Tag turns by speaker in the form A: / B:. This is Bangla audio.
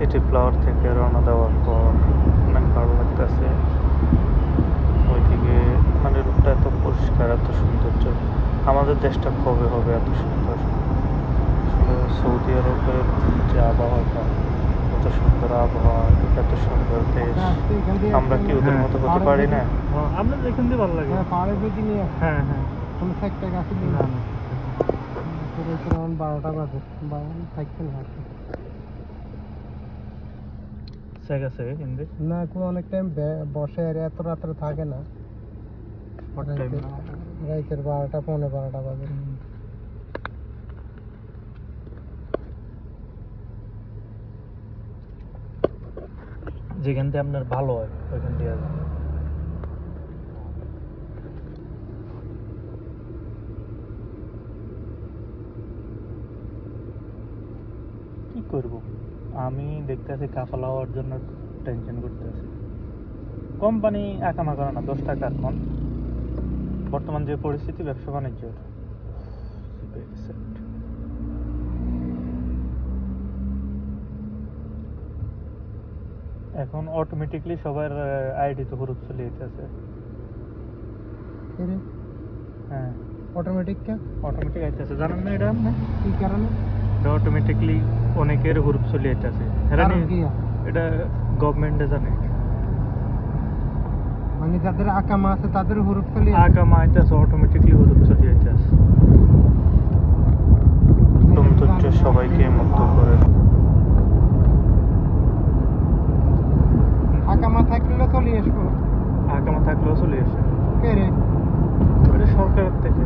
A: সিটি ফ্লাওয়ার থেকে রওনা দেওয়ার পর অনেক ভালো লাগতেছে। ওইদিকে মানে রূপটা এত পরিষ্কার, এত সৌন্দর্য। আমাদের দেশটা কবে হবে এত সুন্দর? আসলে সৌদি আরবের যে আবহাওয়াটা, এত সুন্দর আবহাওয়া, এত সুন্দর দেশ, আমরা কি ওদের মতো হতে পারি না?
B: আপনাদের এখান দিয়ে ভালো লাগে।
C: হ্যাঁ, পাহাড়ের দিকে নিয়ে
B: হ্যাঁ হ্যাঁ
C: কোনো সাইডটা গাছে দিন
B: না না
C: পুরো পুরো 12টা বাজে সাইকেল হাঁটছে
B: সেগ আছে হিন্দি
C: না কোনো অনেক টাইম বসে আর এত রাত্রে থাকে না রাতের 12টা 12:15 বাজে
B: যেখান দিয়ে আপনার ভালো হয় ওইখান দিয়ে যান। কি করব আমি দেখতেছি কাফালা হওয়ার জন্য টেনশন করতেছি। কোম্পানি আকামা করে না 10 টাকার মন। বর্তমান যে পরিস্থিতি ব্যবসা বাণিজ্যের, এখন অটোমেটিকলি সবার আইডি তো হুরুপ চলে যেতেছে। হ্যাঁ
C: অটোমেটিক কে
B: অটোমেটিক আইতেছে, জানেন না এটা আপনি?
C: কি কারণে
B: এটা অটোমেটিকলি অনেকের হুরুপ চলে যেতেছে। এটা গভর্নমেন্টে জানে।
C: মানে যাদের আকামা আছে তাদের হুরুপ চলে
B: আকামা আইতেছে, অটোমেটিকলি হুরুপ চলে যেতেছে।
A: সৌন্দর্য সবাইকে মুগ্ধ করে।
C: আকামা থাকলে চলে আসবো
B: আকামা থাকলেও চলে আসে।
C: কে রে
B: ওটা সরকারের থেকে।